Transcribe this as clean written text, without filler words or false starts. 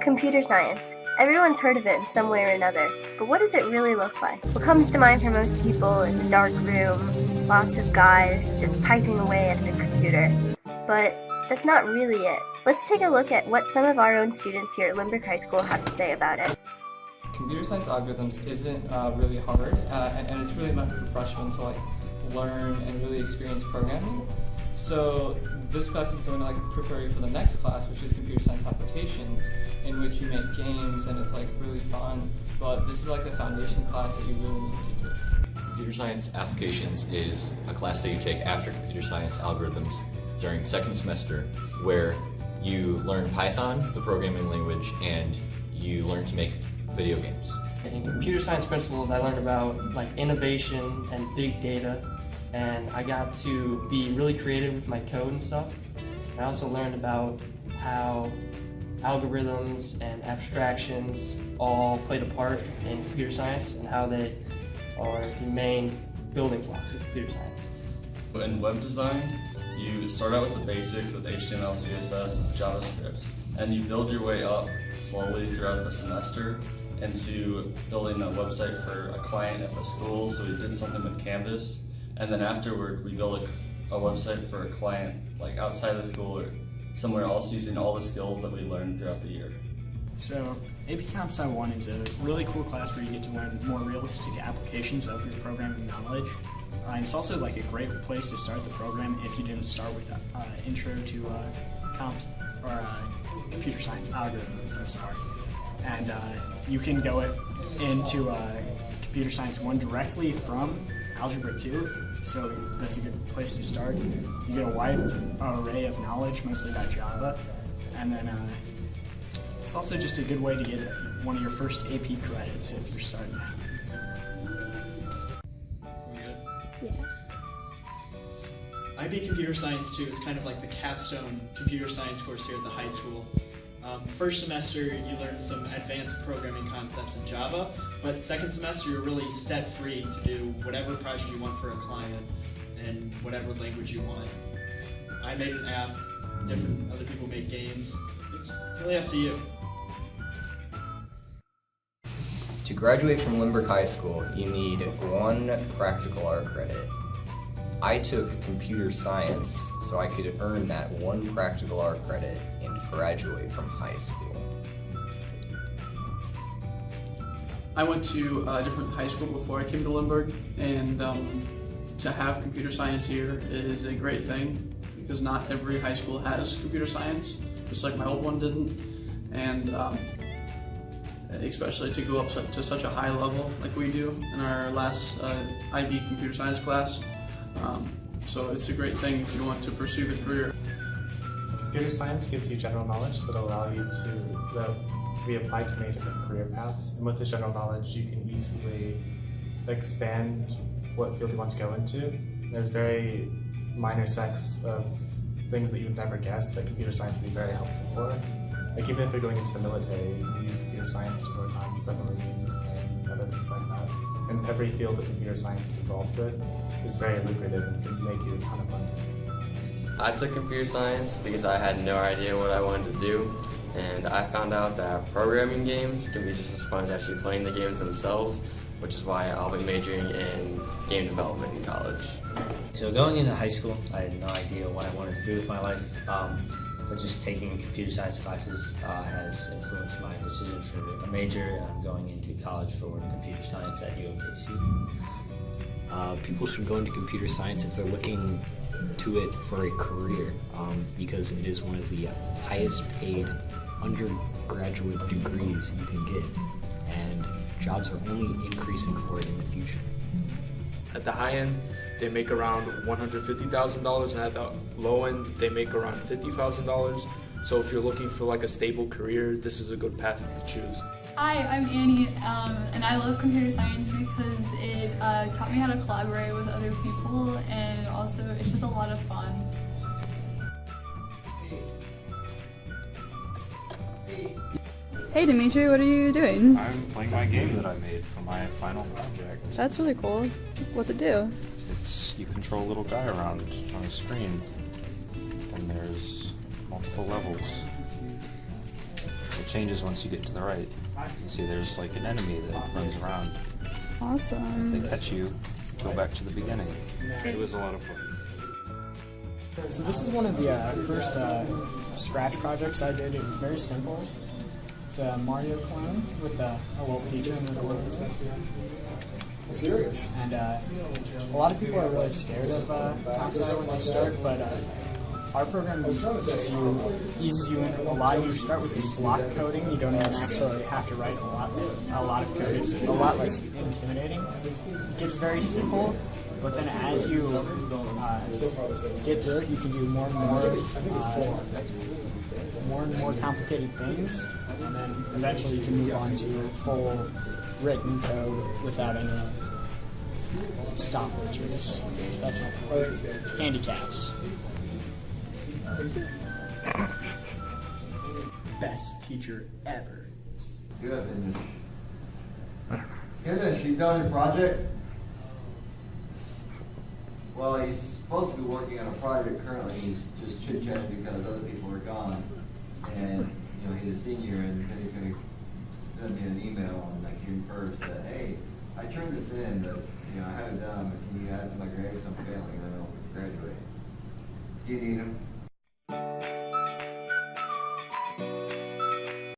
Computer science. Everyone's heard of it in some way or another, but what does it really look like? What comes to mind for most people is a dark room, lots of guys just typing away at the computer. But that's not really it. Let's take a look at what some of our own students here at Limburg High School have to say about it. Computer science algorithms isn't really hard, and it's really meant for freshmen to learn and really experience programming. So this class is going to prepare you for the next class, which is computer science applications, in which you make games and it's really fun. But this is the foundation class that you really need to do. Computer science applications is a class that you take after computer science algorithms during second semester, where you learn Python, the programming language, and you learn to make video games. In computer science principles, I learned about innovation and big data, and I got to be really creative with my code and stuff. I also learned about how algorithms and abstractions all played a part in computer science and how they are the main building blocks of computer science. In web design, you start out with the basics with HTML, CSS, JavaScript, and you build your way up slowly throughout the semester into building a website for a client at the school. So we did something with Canvas, and then afterward we built a website for a client outside the school or somewhere else using all the skills that we learned throughout the year. So AP Comp Sci 1 is a really cool class where you get to learn more realistic applications of your programming knowledge. And it's also a great place to start the program if you didn't start with intro to computer science algorithms, I'm sorry. And you can go into computer science 1 directly from algebra 2, so that's a good place to start. You get a wide array of knowledge, mostly about Java, and then it's also just a good way to get one of your first AP credits if you're starting out. Yeah. IB Computer Science 2 is kind of like the capstone computer science course here at the high school. First semester you learn some advanced programming concepts in Java, but second semester you're really set free to do whatever project you want for a client and whatever language you want. I made an app, different other people make games. It's really up to you. To graduate from Limburg High School, you need 1 practical art credit. I took computer science so I could earn that 1 practical art credit and graduate from high school. I went to a different high school before I came to Limburg, and to have computer science here is a great thing because not every high school has computer science, just like my old one didn't, and especially to go up to such a high level like we do in our last IB computer science class. So it's a great thing if you want to pursue the career. Computer science gives you general knowledge that allow you that can be applied to many different career paths. And with this general knowledge, you can easily expand what field you want to go into. There's very minor sects of things that you would never guess that computer science would be very helpful for. Even if you're going into the military, you can use computer science to work on submarines and other things like that. And every field that computer science is involved with is very lucrative and can make you a ton of money. I took computer science because I had no idea what I wanted to do, and I found out that programming games can be just as fun as actually playing the games themselves, which is why I'll be majoring in game development in college. So going into high school, I had no idea what I wanted to do with my life, but just taking computer science classes has influenced my decision for a major, and I'm going into college for computer science at UOKC. People should go into computer science if they're looking to it for a career, because it is one of the highest paid undergraduate degrees you can get, and jobs are only increasing for it in the future. At the high end, they make around $150,000, and at the low end, they make around $50,000. So if you're looking for a stable career, this is a good path to choose. Hi, I'm Annie, and I love computer science because it taught me how to collaborate with other people, and also it's just a lot of fun. Hey Dimitri, what are you doing? I'm playing my game that I made for my final project. That's really cool. What's it do? You control a little guy around on a screen, and there's multiple levels. it changes once you get to the right. You see there's like an enemy that runs around. Awesome. If they catch you, go back to the beginning. It was a lot of fun. So this is one of the first Scratch projects I did. It was very simple. It's a Mario clone with a little feature in the corner. Serious. And a lot of people are really scared of Oxide when they start, but our program eases you in a lot. You start with this block coding. You don't even actually have to write a lot of code. It's a lot less intimidating. It gets very simple, but then as you get through it, you can do more and more complicated things, and then eventually you can move on to full written code without any stoppages. That's all. Handicaps. Best teacher ever. Good. Finish. You done your project? Well, he's supposed to be working on a project currently. He's just chit-chatting because other people are gone. And, you know, he's a senior, and then he's going to send me an email on like June 1st that, hey, I turned this in, but, you know, I have it done, but can you add it to my grade? So I'm failing, and I don't graduate. Do you need him?